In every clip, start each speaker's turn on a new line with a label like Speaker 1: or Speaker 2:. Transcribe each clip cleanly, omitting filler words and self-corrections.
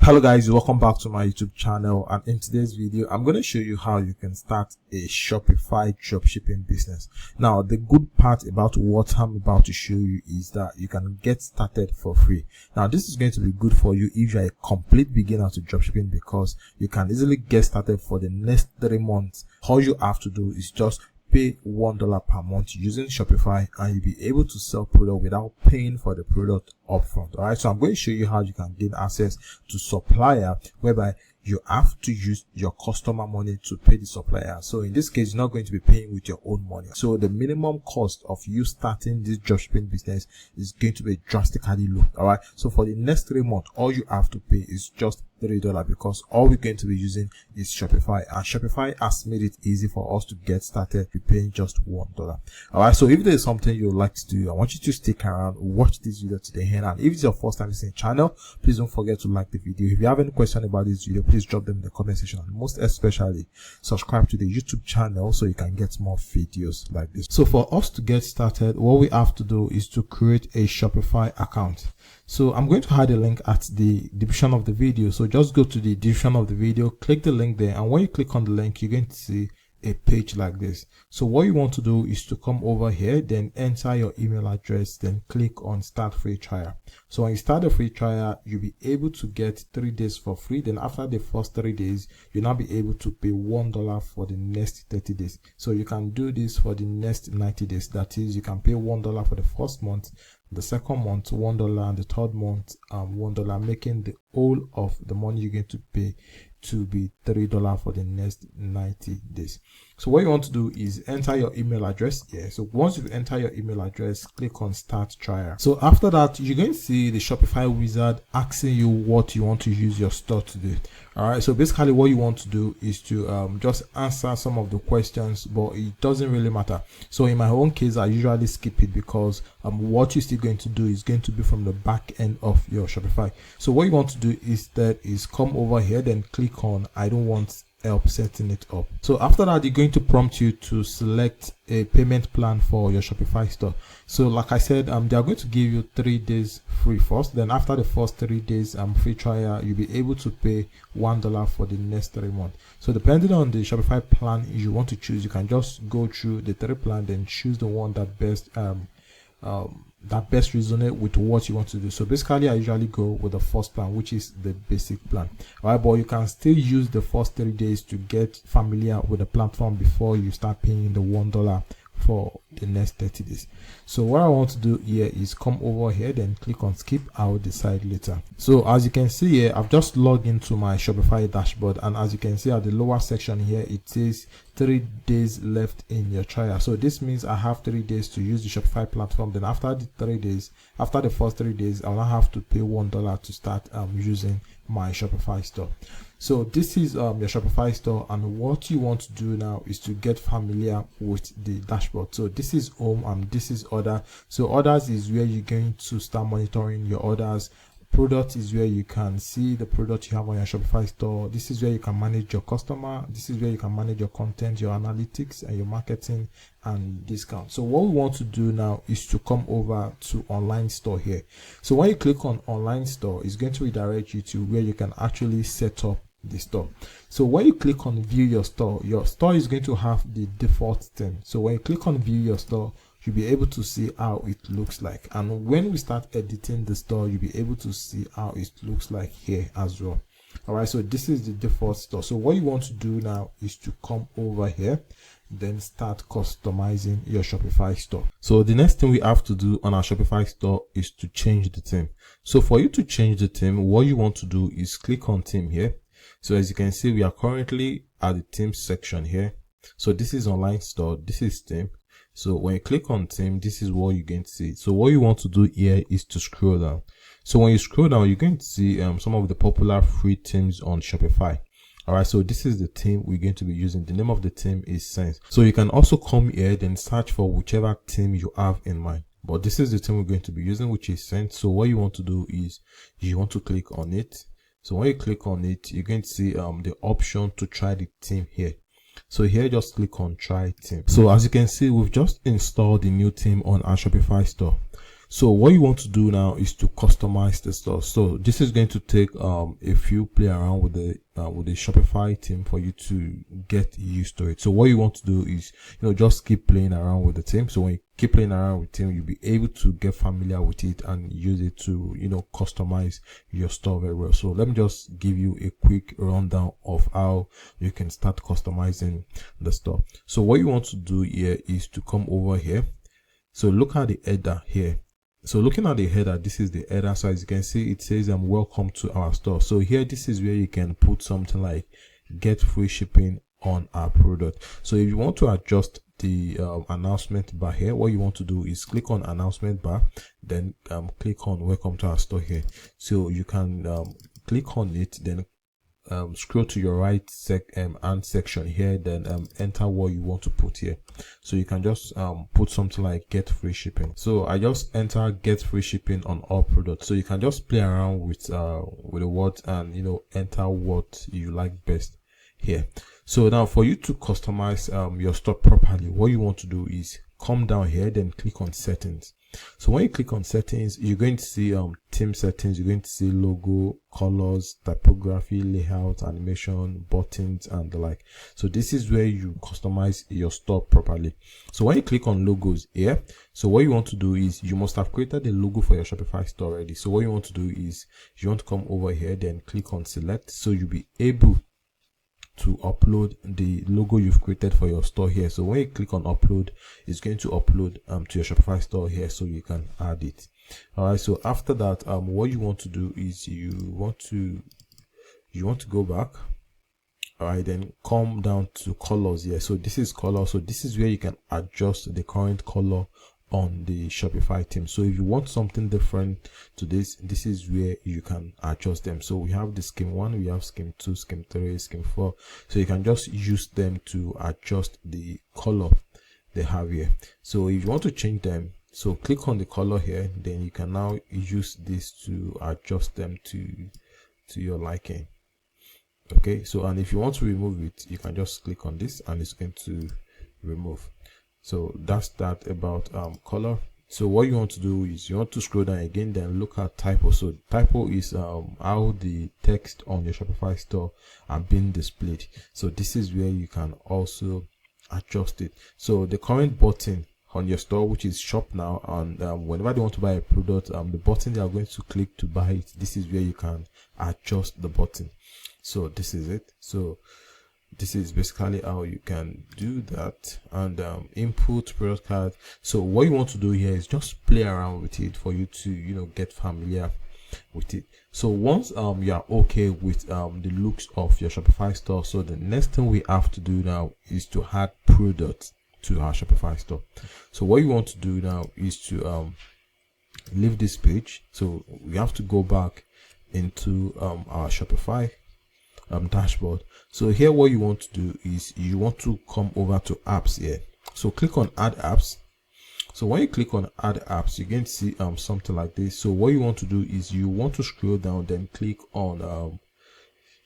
Speaker 1: Hello guys, welcome back to my YouTube channel, and in today's video I'm going to show you how you can start a Shopify dropshipping business. Now the good part about what I'm about to show you is that you can get started for free. Now this is going to be good for you if you're a complete beginner to dropshipping, because you can easily get started for the next 3 months. All you have to do is just pay $1 per month using Shopify, and you'll be able to sell product without paying for the product upfront. All right, so I'm going to show you how you can gain access to supplier, whereby you have to use your customer money to pay the supplier. So in this case, you're not going to be paying with your own money. So the minimum cost of you starting this dropshipping business is going to be drastically low. All right, so for the next 3 months, all you have to pay is just $3, because all we're going to be using is Shopify, and Shopify has made it easy for us to get started with paying just $1. All right, so if there's something you would like to do, I want you to stick around, watch this video to the end. And if it's your first time visiting the channel, please don't forget to like the video. If you have any question about this video, please drop them in the comment section, and most especially subscribe to the YouTube channel so you can get more videos like this. So for us to get started, what we have to do is to create a Shopify account. So I'm going to hide a link at the description of the video. So just go to the description of the video, click the link there, and when you click on the link, you're going to see a page like this. So what you want to do is to come over here, then enter your email address, then click on start free trial. So when you start the free trial, you'll be able to get 3 days for free. Then after the first 3 days, you'll now be able to pay $1 for the next 30 days. So you can do this for the next 90 days. That is, you can pay $1 for the first month, the second month $1, and the third month $1, making the whole of the money you're going to pay to be $3 for the next 90 days. So what you want to do is enter your email address here. So once you enter your email address, click on start trial. So after that, you're going to see the Shopify wizard asking you what you want to use your store to do. All right, so basically what you want to do is to just answer some of the questions, but it doesn't really matter. So in my own case, I usually skip it, because what you're still going to do is going to be from the back end of your Shopify. So what you want to do instead is come over here, then click on I don't want help setting it up. So after that, they're going to prompt you to select a payment plan for your Shopify store. So like I said, they are going to give you 3 days free first. Then after the first 3 days free trial, you'll be able to pay $1 for the next 3 months. So depending on the Shopify plan you want to choose, you can just go through the 3 plan, then choose the one that best resonate with what you want to do. So basically I usually go with the first plan, which is the basic plan. All right, but you can still use the first 3 days to get familiar with the platform before you start paying the $1 for the next 30 days. So what I want to do here is come over here, then click on skip. I will decide later. So as you can see here, I've just logged into my Shopify dashboard, and as you can see at the lower section here, it says 3 days left in your trial. So this means I have 3 days to use the Shopify platform. Then after the 3 days, after the first 3 days, I'll now have to pay $1 to start using my Shopify store. So this is your Shopify store, and what you want to do now is to get familiar with the dashboard. So this is home, and this is order. So orders is where you're going to start monitoring your orders. Product is where you can see the product you have on your Shopify store. This is where you can manage your customer. This is where you can manage your content, your analytics, and your marketing and discount. So what we want to do now is to come over to online store here. So when you click on online store, it's going to redirect you to where you can actually set up the store. So when you click on view your store is going to have the default theme. So when you click on view your store, you'll be able to see how it looks like, and when we start editing the store, you'll be able to see how it looks like here as well. All right, so this is the default store. So what you want to do now is to come over here, then start customizing your Shopify store. So the next thing we have to do on our Shopify store is to change the theme. So for you to change the theme, what you want to do is click on theme here. So as you can see, we are currently at the theme section here. So this is online store, this is theme. So when you click on theme, this is what you're going to see. So what you want to do here is to scroll down. So when you scroll down, you're going to see some of the popular free themes on Shopify. All right, so this is the theme we're going to be using. The name of the theme is Sense. So you can also come here, then search for whichever theme you have in mind. But this is the theme we're going to be using, which is Sense. So what you want to do is you want to click on it. So when you click on it, you're going to see the option to try the theme here. So here, just click on try theme. So as you can see, we've just installed the new theme on our Shopify store. So what you want to do now is to customize the store. So this is going to take a few play around with the Shopify theme for you to get used to it. So what you want to do is, just keep playing around with the theme. So when you keep playing around with theme, you'll be able to get familiar with it and use it to customize your store very well. So let me just give you a quick rundown of how you can start customizing the store. So what you want to do here is to come over here. So look at the header here. So looking at the header, this is the header. So as you can see, it says welcome to our store. So here, this is where you can put something like get free shipping on our product. So if you want to adjust the announcement bar here, what you want to do is click on announcement bar, then click on welcome to our store here. So you can click on it, then scroll to your right and section here, then enter what you want to put here. So you can just put something like get free shipping. So I just enter get free shipping on all products. So you can just play around with the words and enter what you like best here. So now for you to customize your store properly, what you want to do is come down here, then click on settings. So when you click on settings, you're going to see theme settings, you're going to see logo, colors, typography, layout, animation, buttons, and the like. So this is where you customize your store properly. So when you click on logos here, so what you want to do is you must have created a logo for your Shopify store already. So what you want to do is you want to come over here, then click on select, so you'll be able to upload the logo you've created for your store here. So when you click on upload, it's going to upload to your Shopify store here, so you can add it. All right, so after that, what you want to do is you want to go back. All right, then come down to colors here. So this is color. So this is where you can adjust the current color on the Shopify theme. So if you want something different to this is where you can adjust them. So we have the scheme 1, we have scheme 2, scheme 3, scheme 4. So you can just use them to adjust the color they have here. So if you want to change them, so click on the color here, then you can now use this to adjust them to your liking. Okay, so and if you want to remove it, you can just click on this and it's going to remove. So that's that about color. So what you want to do is you want to scroll down again, then look at typo. So typo is how the text on your Shopify store are being displayed. So this is where you can also adjust it. So the current button on your store, which is shop now, and whenever they want to buy a product, the button they are going to click to buy it, this is where you can adjust the button. So this is it. So this is basically how you can do that. And input product card. So what you want to do here is just play around with it for you to get familiar with it. So once you are okay with the looks of your Shopify store, so the next thing we have to do now is to add products to our Shopify store. So what you want to do now is to leave this page. So we have to go back into our Shopify dashboard. So here what you want to do is you want to come over to apps here. So click on add apps. So when you click on add apps, you're going to see something like this. So what you want to do is you want to scroll down, then click on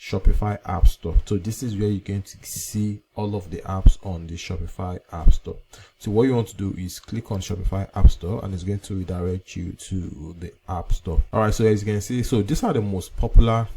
Speaker 1: Shopify App Store. So this is where you're going to see all of the apps on the Shopify App Store. So what you want to do is click on Shopify App Store, and it's going to redirect you to the App Store. All right, so as you can see, so these are the most popular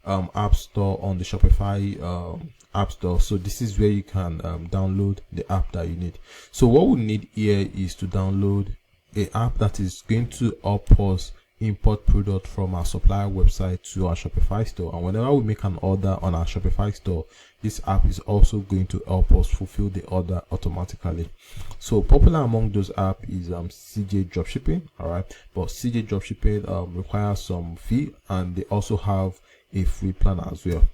Speaker 1: app store on the Shopify app store. So this is where you can download the app that you need. So what we need here is to download an app that is going to help us import product from our supplier website to our Shopify store, and whenever we make an order on our Shopify store, this app is also going to help us fulfill the order automatically. So popular among those apps is CJ Dropshipping. All right, but CJ Dropshipping requires some fee, and they also have a free plan as well.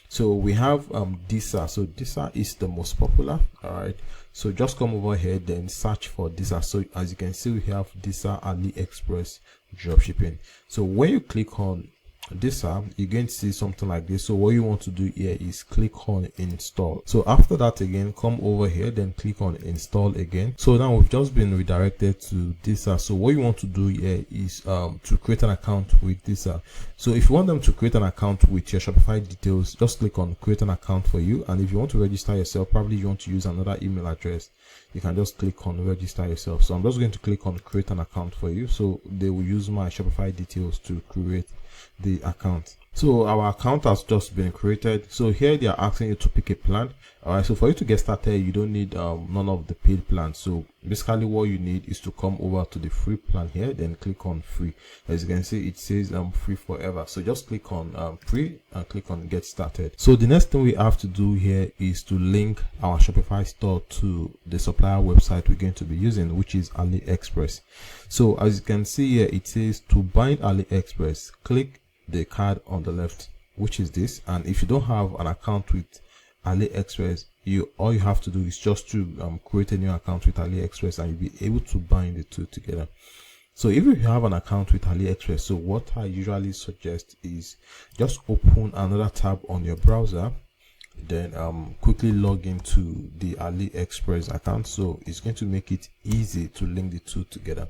Speaker 1: So we have DISA. So DISA is the most popular. All right, so just come over here, then search for DISA. So as you can see, we have DISA AliExpress Dropshipping. So when you click on DISA, you're going to see something like this. So what you want to do here is click on install. So after that, again, come over here, then click on install again. So now we've just been redirected to DISA. So what you want to do here is to create an account with DISA. So if you want them to create an account with your Shopify details, just click on create an account for you. And if you want to register yourself, probably you want to use another email address, you can just click on register yourself. So I'm just going to click on create an account for you. So they will use my Shopify details to create the account. So our account has just been created. So here they are asking you to pick a plan. All right, so for you to get started, you don't need none of the paid plans. So basically what you need is to come over to the free plan here, then click on free. As you can see, it says free forever. So just click on free and click on get started. So the next thing we have to do here is to link our Shopify store to the supplier website we're going to be using, which is AliExpress. So as you can see here, it says to bind AliExpress, click the card on the left, which is this. And if you don't have an account with AliExpress, all you have to do is just to create a new account with AliExpress, and you'll be able to bind the two together. So if you have an account with AliExpress, so what I usually suggest is just open another tab on your browser, then quickly log into the AliExpress account. So it's going to make it easy to link the two together.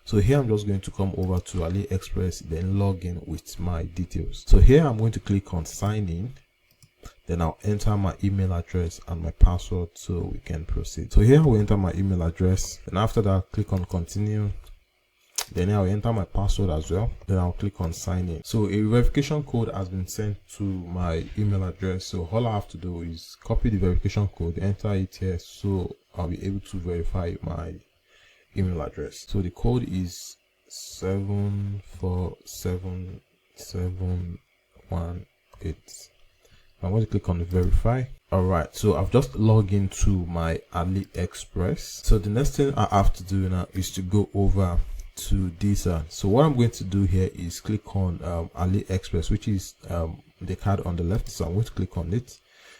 Speaker 1: So here I'm just going to come over to AliExpress, then log in with my details. So here I'm going to click on sign in, then I'll enter my email address and my password so we can proceed. So here I will enter my email address, and after that click on continue. Then I'll enter my password as well, then I'll click on sign in. So a verification code has been sent to my email address, so all I have to do is copy the verification code, enter it here, so I'll be able to verify my email address. So the code is 747718. I'm going to click on verify. All right, so I've just logged into my AliExpress. So the next thing I have to do now is to go over to this. So what I'm going to do here is click on AliExpress, which is the card on the left. So I'm going to click on it.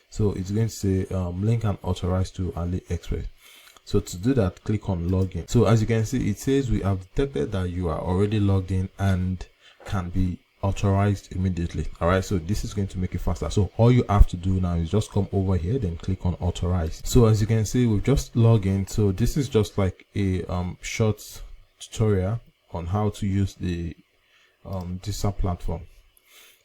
Speaker 1: So it's going to say link and authorize to AliExpress. So to do that, click on login. So as you can see, it says we have detected that you are already logged in and can be authorized immediately. All right, so this is going to make it faster. So all you have to do now is just come over here, then click on authorize. So as you can see, we've just logged in. So this is just like a short tutorial on how to use the digital platform.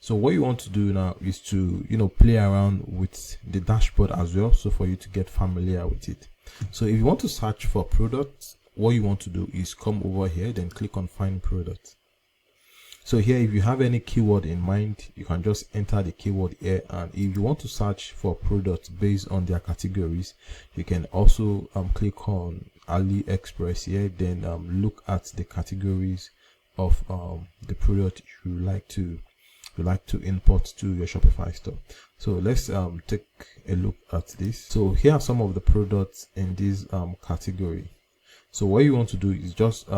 Speaker 1: So what you want to do now is to play around with the dashboard as well, so for you to get familiar with it. So if you want to search for products, what you want to do is come over here, then click on find product. So here, if you have any keyword in mind, you can just enter the keyword here, and if you want to search for products based on their categories, you can also click on AliExpress here, then look at the categories of the product you like to import to your Shopify store. So let's take a look at this. So here are some of the products in this category. So what you want to do is just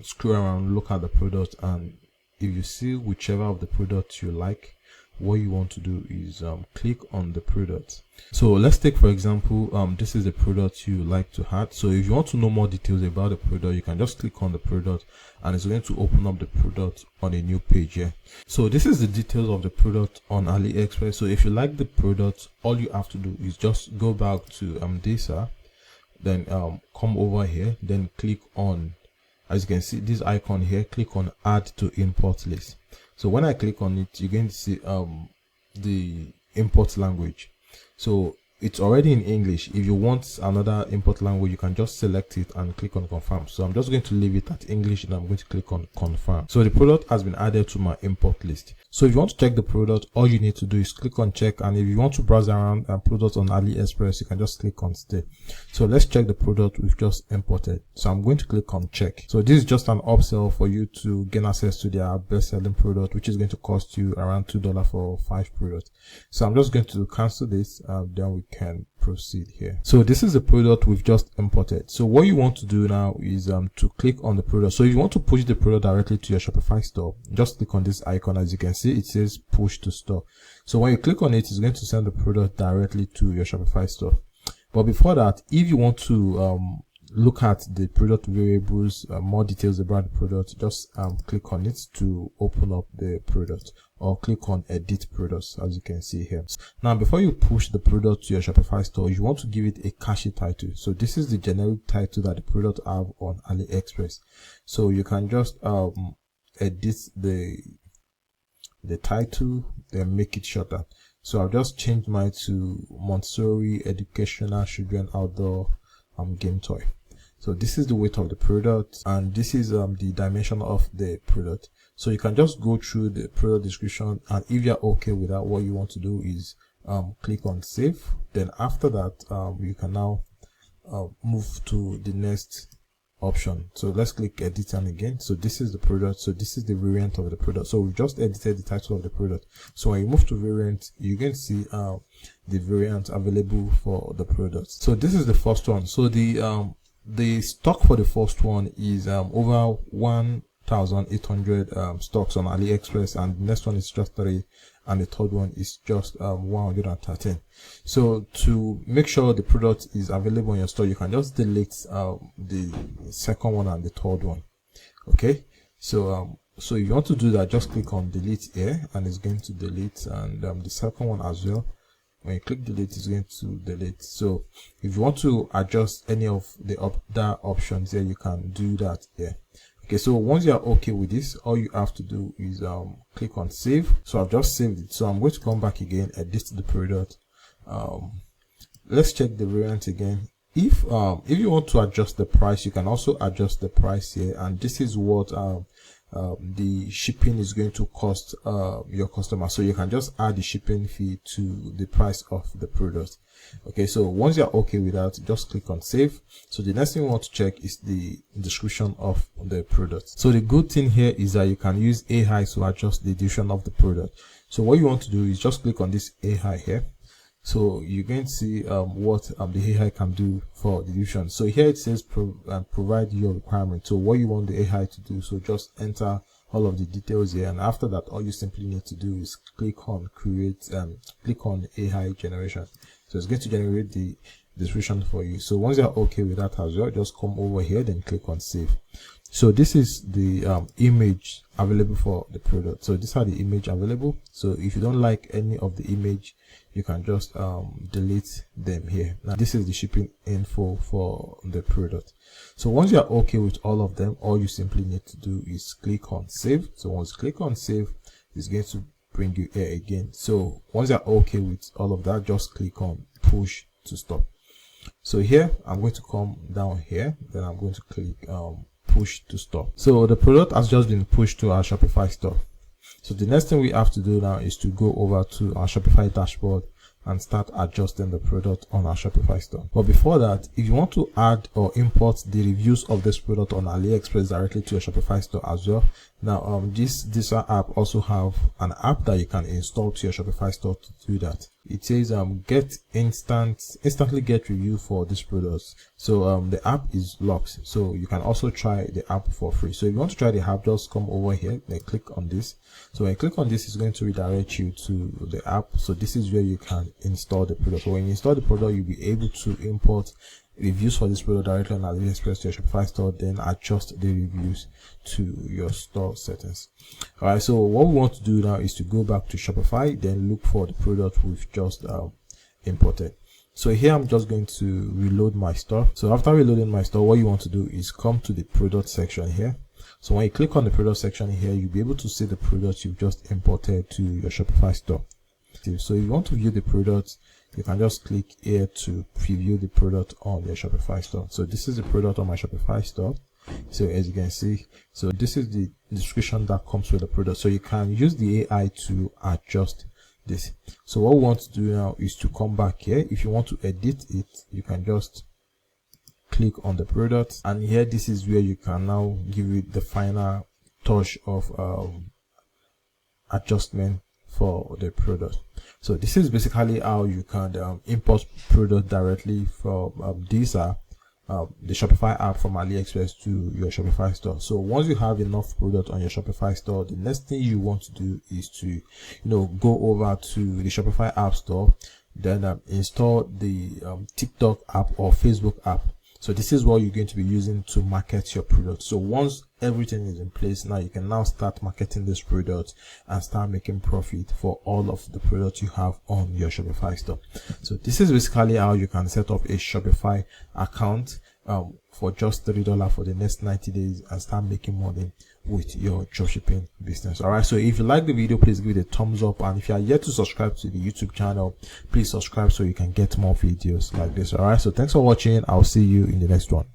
Speaker 1: scroll around, look at the product, and if you see whichever of the products you like, what you want to do is click on the product. So let's take, for example, this is the product you like to add. So if you want to know more details about the product, you can just click on the product, and it's going to open up the product on a new page here. So this is the details of the product on AliExpress. So if you like the product, all you have to do is just go back to data, then come over here, then click on, as you can see, this icon here, click on add to import list. So when I click on it, you're going to see the import language. So it's already in English. If you want another import language, you can just select it and click on confirm. So I'm just going to leave it at English, and I'm going to click on confirm. So the product has been added to my import list. So if you want to check the product, all you need to do is click on check, and if you want to browse around products on AliExpress, you can just click on stay. So let's check the product we've just imported. So I'm going to click on check. So this is just an upsell for you to gain access to their best selling product, which is going to cost you around $2 for 5 products. So I'm just going to cancel this, then we can proceed here. So this is the product we've just imported. So what you want to do now is to click on the product. So if you want to push the product directly to your Shopify store, just click on this icon. As you can see, it says push to store. So when you click on it, it's going to send the product directly to your Shopify store. But before that, if you want to look at the product variables, more details about the product, just click on it to open up the product, or click on edit products, as you can see here. Now, before you push the product to your Shopify store, you want to give it a catchy title. So this is the generic title that the product have on AliExpress. So you can just edit the title, then make it shorter. So I'll just change mine to Montessori Educational Children Outdoor game toy. So this is the weight of the product, and this is the dimension of the product. So you can just go through the product description, and if you're okay with that, what you want to do is click on save. Then after that, you can now move to the next option. So let's click edit and again. So this is the product. So this is the variant of the product. So we just edited the title of the product. So when you move to variant, you can see the variant available for the product. So this is the first one. So the stock for the first one is over 1,800 stocks on AliExpress, and the next one is just 3, and the third one is just 113. So to make sure the product is available in your store, you can just delete the second one and the third one. Okay, so so if you want to do that, just click on delete here, and it's going to delete, and the second one as well. When you click delete, it's going to delete. So if you want to adjust any of the other options here, you can do that here. Okay, so once you're okay with this, all you have to do is click on save. So I've just saved it. So I'm going to come back again, edit the product. Let's check the variant again. If you want to adjust the price, you can also adjust the price here, and this is what the shipping is going to cost your customer. So you can just add the shipping fee to the price of the product. Okay, so once you're okay with that, just click on save. So the next thing we want to check is the description of the product. So the good thing here is that you can use AI to adjust the description of the product. So what you want to do is just click on this AI here. So you're going to see what the AI can do for the description. So here it says provide your requirement. So what you want the AI to do, so just enter all of the details here, and after that, all you simply need to do is click on create, click on AI generation. So it's going to generate the description for you. So once you're okay with that as well, just come over here, then click on save. So this is the image available for the product. So these are the image available. So if you don't like any of the image, you can just delete them here. Now this is the shipping info for the product. So once you're okay with all of them, all you simply need to do is click on save. So once you click on save, it's going to bring you here again. So once you're okay with all of that, just click on push to stop. So here I'm going to come down here, then I'm going to click push to stop. So the product has just been pushed to our Shopify store. So the next thing we have to do now is to go over to our Shopify dashboard and start adjusting the product on our Shopify store. But before that, if you want to add or import the reviews of this product on AliExpress directly to your Shopify store as well, now this app also have an app that you can install to your Shopify store to do that. It says get instantly get review for this product. So the app is locked, so you can also try the app for free. So if you want to try the app, just come over here and click on this. So when you click on this, it's going to redirect you to the app. So this is where you can install the product. So when you install the product, you'll be able to import reviews for this product directly on AliExpress to your Shopify store, then adjust the reviews to your store settings. All right, so what we want to do now is to go back to Shopify, then look for the product we've just imported. So here I'm just going to reload my store. So after reloading my store, what you want to do is come to the product section here. So when you click on the product section here, you'll be able to see the products you've just imported to your Shopify store. So if you want to view the product, you can just click here to preview the product on your Shopify store. So this is the product on my Shopify store. So as you can see, so this is the description that comes with the product. So you can use the AI to adjust this. So what we want to do now is to come back here. If you want to edit it, you can just click on the product, and here this is where you can now give it the final touch of adjustment for the product. So this is basically how you can import product directly from the Shopify app from AliExpress to your Shopify store. So once you have enough product on your Shopify store, the next thing you want to do is to go over to the Shopify app store, then install the TikTok app or Facebook app. So this is what you're going to be using to market your product. So once everything is in place, now you can now start marketing this product and start making profit for all of the products you have on your Shopify store. So this is basically how you can set up a Shopify account for just $30 for the next 90 days and start making money with your dropshipping business. All right, so if you like the video, please give it a thumbs up, and if you are yet to subscribe to the YouTube channel, please subscribe so you can get more videos like this. All right, so thanks for watching. I'll see you in the next one.